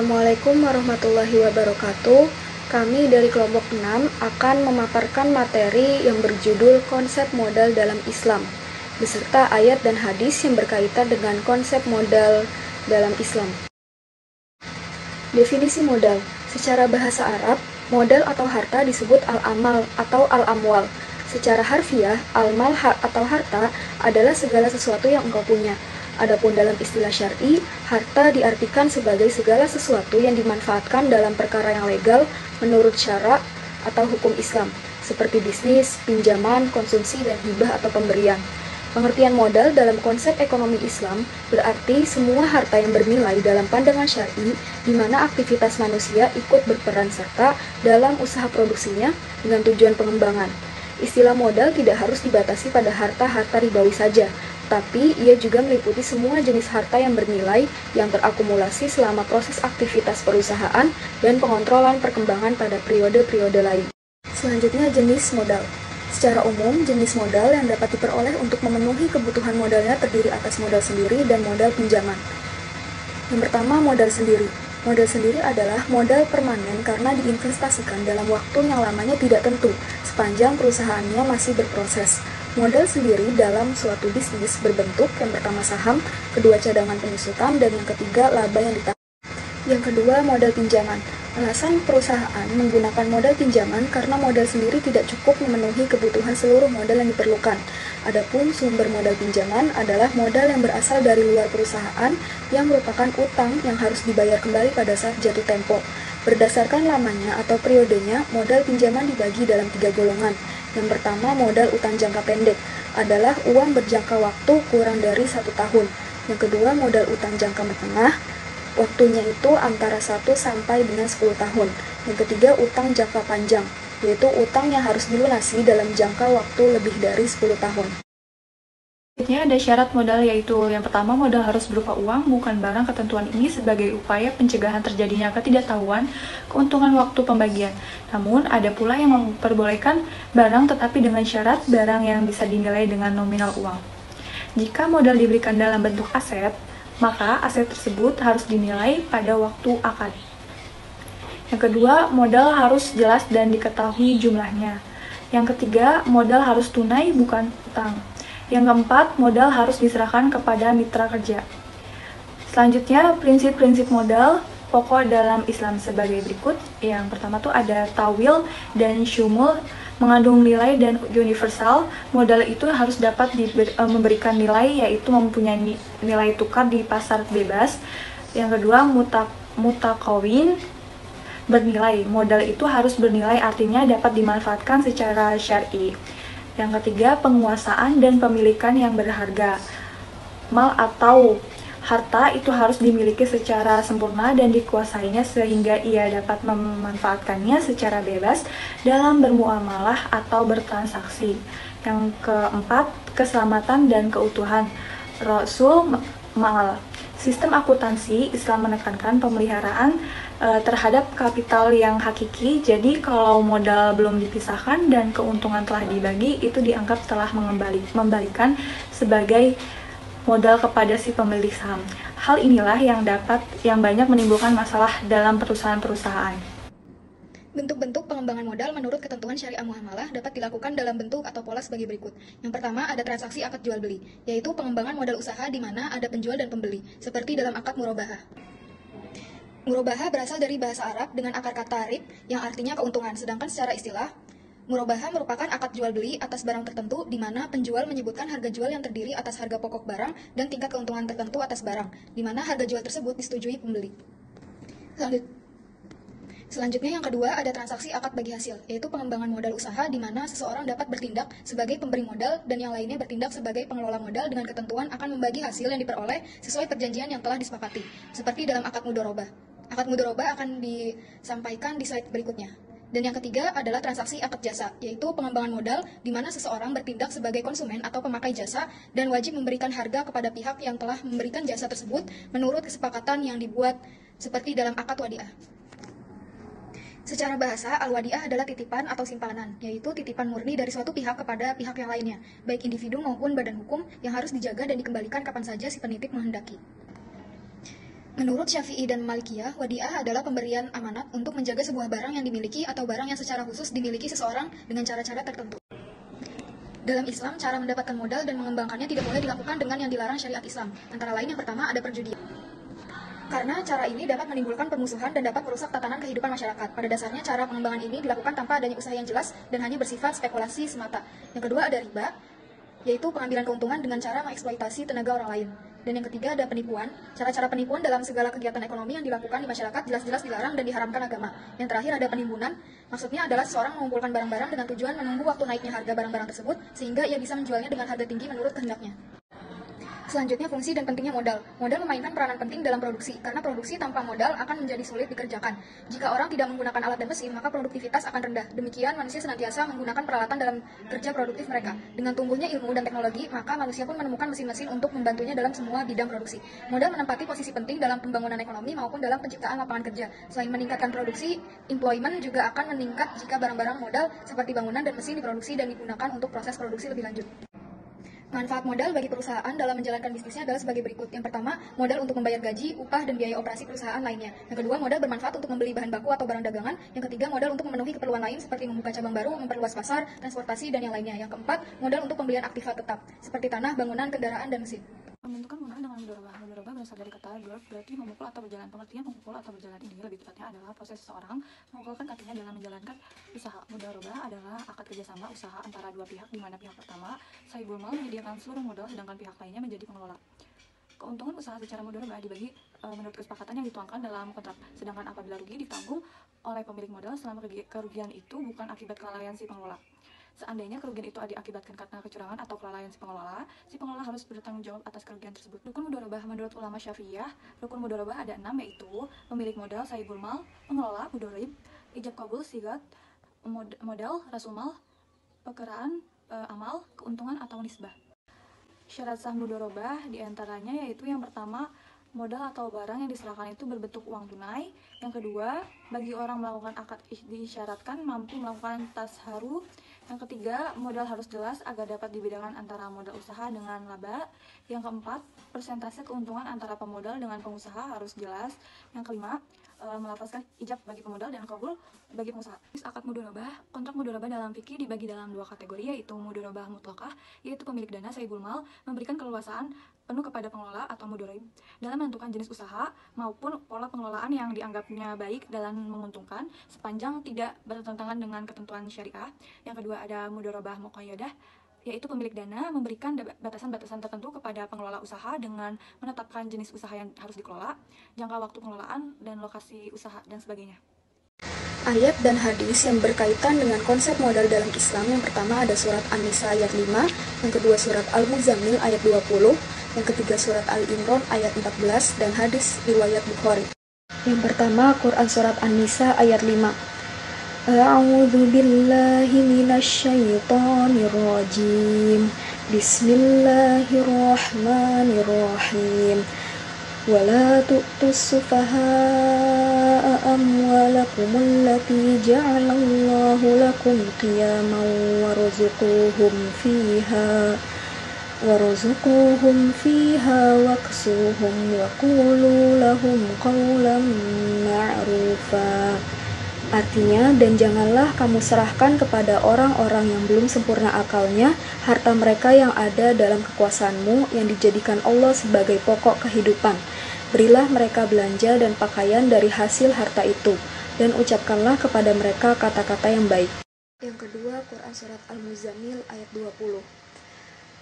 Assalamualaikum warahmatullahi wabarakatuh. Kami dari kelompok 6 akan memaparkan materi yang berjudul konsep modal dalam Islam, beserta ayat dan hadis yang berkaitan dengan konsep modal dalam Islam. Definisi modal. Secara bahasa Arab, modal atau harta disebut al-amal atau al-amwal. Secara harfiah, al-mal atau harta adalah segala sesuatu yang engkau punya. Adapun dalam istilah syar'i, harta diartikan sebagai segala sesuatu yang dimanfaatkan dalam perkara yang legal menurut syara atau hukum Islam, seperti bisnis, pinjaman, konsumsi, dan hibah atau pemberian. Pengertian modal dalam konsep ekonomi Islam berarti semua harta yang bernilai dalam pandangan syar'i di mana aktivitas manusia ikut berperan serta dalam usaha produksinya dengan tujuan pengembangan. Istilah modal tidak harus dibatasi pada harta-harta ribawi saja, tapi ia juga meliputi semua jenis harta yang bernilai yang terakumulasi selama proses aktivitas perusahaan dan pengontrolan perkembangan pada periode-periode lain. Selanjutnya, jenis modal. Secara umum, jenis modal yang dapat diperoleh untuk memenuhi kebutuhan modalnya terdiri atas modal sendiri dan modal pinjaman. Yang pertama, modal sendiri. Modal sendiri adalah modal permanen karena diinvestasikan dalam waktu yang lamanya tidak tentu, sepanjang perusahaannya masih berproses. Modal sendiri dalam suatu bisnis berbentuk yang pertama saham, kedua cadangan penyusutan, dan yang ketiga laba yang ditahan. Yang kedua, modal pinjaman. Alasan perusahaan menggunakan modal pinjaman karena modal sendiri tidak cukup memenuhi kebutuhan seluruh modal yang diperlukan. Adapun sumber modal pinjaman adalah modal yang berasal dari luar perusahaan yang merupakan utang yang harus dibayar kembali pada saat jatuh tempo. Berdasarkan lamanya atau periodenya, modal pinjaman dibagi dalam 3 golongan. Yang pertama, modal utang jangka pendek adalah uang berjangka waktu kurang dari 1 tahun. Yang kedua, modal utang jangka menengah, waktunya itu antara 1 sampai dengan 10 tahun. Yang ketiga, utang jangka panjang, yaitu utang yang harus dilunasi dalam jangka waktu lebih dari 10 tahun. Selanjutnya ada syarat modal, yaitu yang pertama, modal harus berupa uang, bukan barang. Ketentuan ini sebagai upaya pencegahan terjadinya ketidaktahuan keuntungan waktu pembagian. Namun, ada pula yang memperbolehkan barang tetapi dengan syarat barang yang bisa dinilai dengan nominal uang. Jika modal diberikan dalam bentuk aset, maka aset tersebut harus dinilai pada waktu akad. Yang kedua, modal harus jelas dan diketahui jumlahnya. Yang ketiga, modal harus tunai bukan utang. Yang keempat, modal harus diserahkan kepada mitra kerja. Selanjutnya, prinsip-prinsip modal pokok dalam Islam sebagai berikut. Yang pertama tuh ada tawil dan syumul, mengandung nilai dan universal. Modal itu harus dapat memberikan nilai, yaitu mempunyai nilai tukar di pasar bebas. Yang kedua, mutakawin, bernilai. Modal itu harus bernilai, artinya dapat dimanfaatkan secara syar'i. Yang ketiga, penguasaan dan pemilikan yang berharga. Mal atau harta itu harus dimiliki secara sempurna dan dikuasainya sehingga ia dapat memanfaatkannya secara bebas dalam bermuamalah atau bertransaksi. Yang keempat, keselamatan dan keutuhan. Rasul Ma'al. Sistem akuntansi Islam menekankan pemeliharaan terhadap kapital yang hakiki. Jadi kalau modal belum dipisahkan dan keuntungan telah dibagi, itu dianggap telah membalikan sebagai modal kepada si pemilik saham. Hal inilah yang banyak menimbulkan masalah dalam perusahaan-perusahaan. Bentuk-bentuk pengembangan modal menurut ketentuan syariah muamalah dapat dilakukan dalam bentuk atau pola sebagai berikut. Yang pertama, ada transaksi akad jual beli, yaitu pengembangan modal usaha di mana ada penjual dan pembeli, seperti dalam akad murabahah. Murabahah berasal dari bahasa Arab dengan akar kata rib yang artinya keuntungan, sedangkan secara istilah, murabahah merupakan akad jual beli atas barang tertentu di mana penjual menyebutkan harga jual yang terdiri atas harga pokok barang dan tingkat keuntungan tertentu atas barang, di mana harga jual tersebut disetujui pembeli. Selanjutnya, yang kedua, ada transaksi akad bagi hasil, yaitu pengembangan modal usaha di mana seseorang dapat bertindak sebagai pemberi modal dan yang lainnya bertindak sebagai pengelola modal dengan ketentuan akan membagi hasil yang diperoleh sesuai perjanjian yang telah disepakati, seperti dalam akad mudharabah. Akad mudharabah akan disampaikan di slide berikutnya. Dan yang ketiga adalah transaksi akad jasa, yaitu pengembangan modal di mana seseorang bertindak sebagai konsumen atau pemakai jasa dan wajib memberikan harga kepada pihak yang telah memberikan jasa tersebut menurut kesepakatan yang dibuat seperti dalam akad wadiah. Secara bahasa, al-wadiah adalah titipan atau simpanan, yaitu titipan murni dari suatu pihak kepada pihak yang lainnya, baik individu maupun badan hukum yang harus dijaga dan dikembalikan kapan saja si penitip menghendaki. Menurut Syafi'i dan Malikiyah, wadi'ah adalah pemberian amanat untuk menjaga sebuah barang yang dimiliki atau barang yang secara khusus dimiliki seseorang dengan cara-cara tertentu. Dalam Islam, cara mendapatkan modal dan mengembangkannya tidak boleh dilakukan dengan yang dilarang syariat Islam. Antara lain yang pertama ada perjudian. Karena cara ini dapat menimbulkan permusuhan dan dapat merusak tatanan kehidupan masyarakat. Pada dasarnya, cara pengembangan ini dilakukan tanpa adanya usaha yang jelas dan hanya bersifat spekulasi semata. Yang kedua ada riba, yaitu pengambilan keuntungan dengan cara mengeksploitasi tenaga orang lain. Dan yang ketiga ada penipuan. Cara-cara penipuan dalam segala kegiatan ekonomi yang dilakukan di masyarakat jelas-jelas dilarang dan diharamkan agama. Yang terakhir ada penimbunan. Maksudnya adalah seseorang mengumpulkan barang-barang dengan tujuan menunggu waktu naiknya harga barang-barang tersebut sehingga ia bisa menjualnya dengan harga tinggi menurut kehendaknya. Selanjutnya, fungsi dan pentingnya modal. Modal memainkan peranan penting dalam produksi, karena produksi tanpa modal akan menjadi sulit dikerjakan. Jika orang tidak menggunakan alat dan mesin, maka produktivitas akan rendah. Demikian, manusia senantiasa menggunakan peralatan dalam kerja produktif mereka. Dengan tumbuhnya ilmu dan teknologi, maka manusia pun menemukan mesin-mesin untuk membantunya dalam semua bidang produksi. Modal menempati posisi penting dalam pembangunan ekonomi maupun dalam penciptaan lapangan kerja. Selain meningkatkan produksi, employment juga akan meningkat jika barang-barang modal seperti bangunan dan mesin diproduksi dan digunakan untuk proses produksi lebih lanjut. Manfaat modal bagi perusahaan dalam menjalankan bisnisnya adalah sebagai berikut. Yang pertama, modal untuk membayar gaji, upah, dan biaya operasi perusahaan lainnya. Yang kedua, modal bermanfaat untuk membeli bahan baku atau barang dagangan. Yang ketiga, modal untuk memenuhi keperluan lain seperti membuka cabang baru, memperluas pasar, transportasi, dan yang lainnya. Yang keempat, modal untuk pembelian aktiva tetap, seperti tanah, bangunan, kendaraan, dan mesin. Pembentukan modal dengan mudorobah. Mudorobah berasal dari kata dorb, berarti memukul atau berjalan. Pengertian memukul atau berjalan ini lebih tepatnya adalah proses seseorang memukulkan kakinya dalam menjalankan usaha. Mudorobah adalah akad kerjasama usaha antara dua pihak, di mana pihak pertama, sahibul mal, menyediakan seluruh modal, sedangkan pihak lainnya menjadi pengelola. Keuntungan usaha secara mudorobah dibagi menurut kesepakatan yang dituangkan dalam kontrak. Sedangkan apabila rugi ditanggung oleh pemilik modal selama kerugian itu bukan akibat kelalaian si pengelola. Seandainya kerugian itu diakibatkan karena kecurangan atau kelalaian si pengelola harus bertanggung jawab atas kerugian tersebut. Rukun mudorobah menurut ulama Syafi'iyah, rukun mudorobah ada 6, yaitu pemilik modal, sahibul mal, pengelola, mudorib, ijab kabul, sigat, modal, rasul mal, pekeraan, amal, keuntungan atau nisbah. Syarat sah mudorobah diantaranya yaitu yang pertama, modal atau barang yang diserahkan itu berbentuk uang tunai. Yang kedua, bagi orang melakukan akad disyaratkan mampu melakukan tasharu. Yang ketiga, modal harus jelas agar dapat dibedakan antara modal usaha dengan laba. Yang keempat, persentase keuntungan antara pemodal dengan pengusaha harus jelas. Yang kelima, melafazkan ijab bagi pemodal dan kabul bagi pengusaha. Akad mudorobah, kontrak mudorobah dalam fikih dibagi dalam 2 kategori, yaitu mudorobah mutlaqah, yaitu pemilik dana sahibul mal memberikan keleluasaan penuh kepada pengelola atau mudorib dalam menentukan jenis usaha maupun pola pengelolaan yang dianggapnya baik dan menguntungkan sepanjang tidak bertentangan dengan ketentuan syariah. Yang kedua ada mudorobah muqayyadah, yaitu pemilik dana memberikan batasan-batasan tertentu kepada pengelola usaha dengan menetapkan jenis usaha yang harus dikelola, jangka waktu pengelolaan, dan lokasi usaha, dan sebagainya. Ayat dan hadis yang berkaitan dengan konsep modal dalam Islam. Yang pertama ada surat An-Nisa ayat 5, yang kedua surat Al-Muzammil ayat 20, yang ketiga surat Al-Imran ayat 14, dan hadis riwayat Bukhari. Yang pertama Quran surat An-Nisa ayat 5. A'udzu billahi minasyaitonir rajim. Bismillahirrahmanirrahim. Wala tu'tus sufaha'a amwalakum allati ja'alallahu lakum qiyaman warzuquhum fiha waksuhum wa qulu lahum qawlan ma'rufa. Artinya, dan janganlah kamu serahkan kepada orang-orang yang belum sempurna akalnya harta mereka yang ada dalam kekuasaanmu yang dijadikan Allah sebagai pokok kehidupan. Berilah mereka belanja dan pakaian dari hasil harta itu, dan ucapkanlah kepada mereka kata-kata yang baik. Yang kedua, Quran surat Al-Muzammil ayat 20.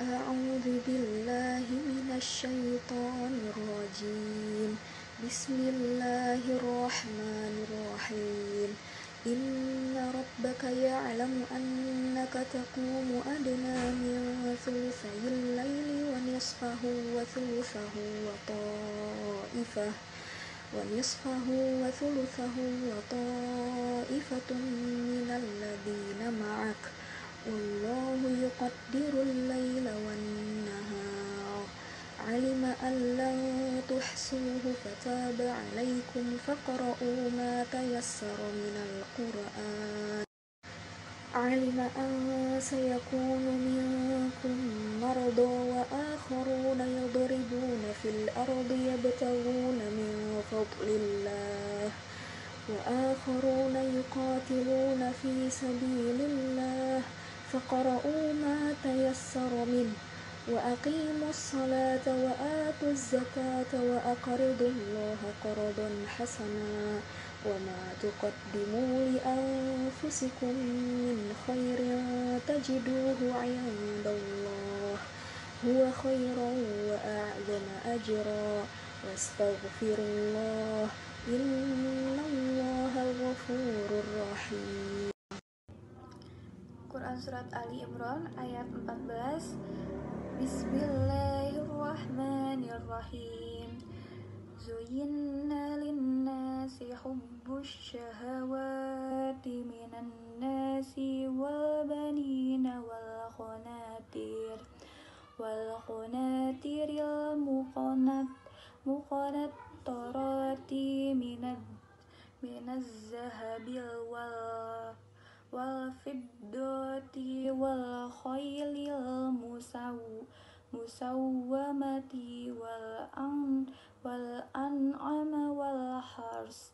A'udzu billahi minasyaitonir rajim. Bismillahirrahmanirrahim. Inna rabbaka ya'lamu annaka taqumu adna min thulutsayil laili wa nisfahu wa thulutsahu wa ta'ifatun minal ladina ma'ak. Wallahu yuqaddirul laila wan nahar. Alima an lan tuhsuhu fataba alaikum faqra'u ma tayassara minal Qur'an. Alima an sayakunu minkum marada wa akharuna yadribuna fil ardi yabtaghuna min بفضل الله وآخرون يقاتلون في سبيل الله فاقرؤوا ما تيسر منه وأقيموا الصلاة وآتوا الزكاة وأقرضوا الله قرضا حسنا وما تقدموا لأنفسكم من خير تجدوه عند الله هو خيرا وأعظم أجرا واستغفروا الله إن الله غفور رحيم. Quran Surat Ali Imran ayat 14. Bismillahirrahmanirrahim. Zuyyina linnasi hubbus syahawati minan nasi wal banina wal qanatiril muqanattarati minaz zahabil wal fiddati wal khaylil musawwamati wal an'ama wal hars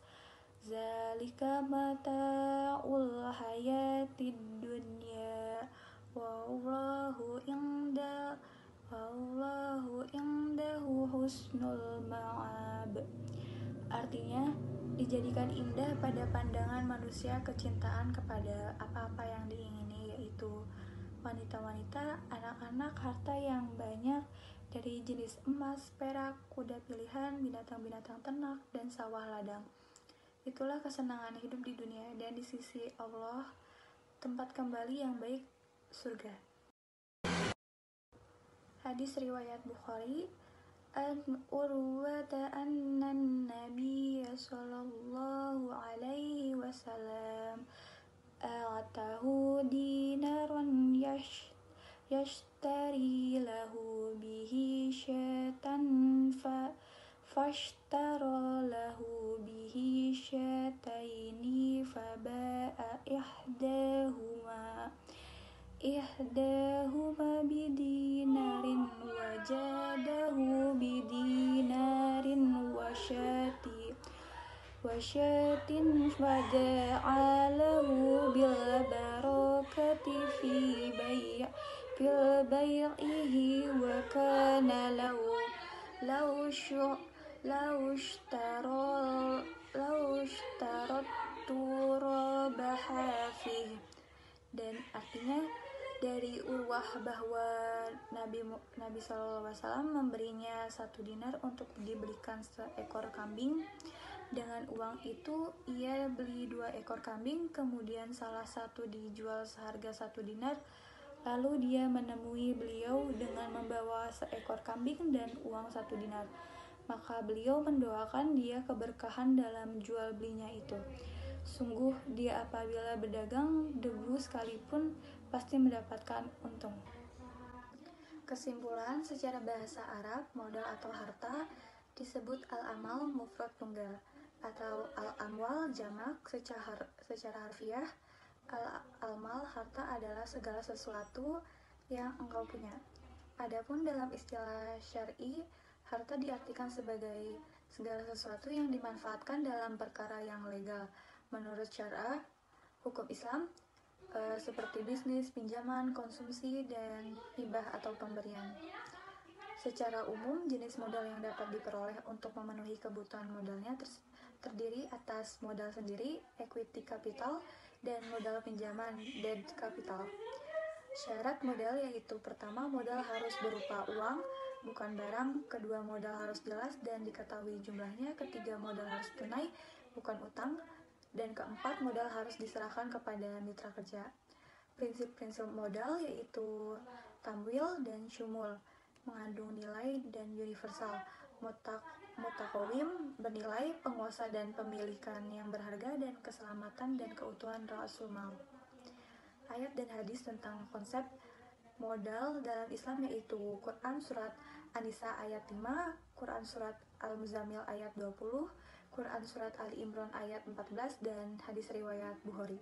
zalika mata'ul hayatid dunya wallahu indahu husnul ma'ab. Artinya, dijadikan indah pada pandangan manusia kecintaan kepada apa-apa yang diingini, yaitu wanita-wanita, anak-anak, harta yang banyak dari jenis emas, perak, kuda pilihan, binatang-binatang ternak, dan sawah ladang. Itulah kesenangan hidup di dunia, dan di sisi Allah tempat kembali yang baik, surga. Hadis riwayat Bukhari. An Urwata annan Nabiya sallallahu alaihi wasallam a'tahu dinaran yashtari lahu bihi syatan fashtara lahu bihi syataini faba'a ihdahuma bidinarin wajadahu bidinarin wasyatin fada'alahu bil barakati fil bai'ihi wa kana law ishtaratu rabaha fihi. Dan artinya dari Urwah bahwa Nabi SAW memberinya 1 dinar untuk dibelikan seekor kambing. Dengan uang itu ia beli 2 ekor kambing, kemudian salah satu dijual seharga 1 dinar. Lalu dia menemui beliau dengan membawa seekor kambing dan uang 1 dinar. Maka beliau mendoakan dia keberkahan dalam jual belinya itu. Sungguh dia apabila berdagang debu sekalipun pasti mendapatkan untung. Kesimpulan, secara bahasa Arab, modal atau harta disebut al-amal mufrad tunggal atau al-amwal jamak. Secara harfiah, al-mal harta adalah segala sesuatu yang engkau punya. Adapun dalam istilah syar'i, harta diartikan sebagai segala sesuatu yang dimanfaatkan dalam perkara yang legal menurut syariah hukum Islam, seperti bisnis, pinjaman, konsumsi, dan hibah atau pemberian. Secara umum, jenis modal yang dapat diperoleh untuk memenuhi kebutuhan modalnya terdiri atas modal sendiri, equity capital, dan modal pinjaman, debt capital. Syarat modal yaitu pertama, modal harus berupa uang, bukan barang. Kedua, modal harus jelas dan diketahui jumlahnya. Ketiga, modal harus tunai, bukan utang. Dan keempat, modal harus diserahkan kepada mitra kerja. Prinsip-prinsip modal yaitu tamwil dan syumul, mengandung nilai dan universal. Mutakawim, bernilai, penguasa dan pemilikan yang berharga, dan keselamatan dan keutuhan rasul mal. Ayat dan hadis tentang konsep modal dalam Islam yaitu Quran Surat An-Nisa ayat 5, Quran Surat Al-Muzammil ayat 20, Quran Surat Ali Imran ayat 14, dan hadis riwayat Bukhari.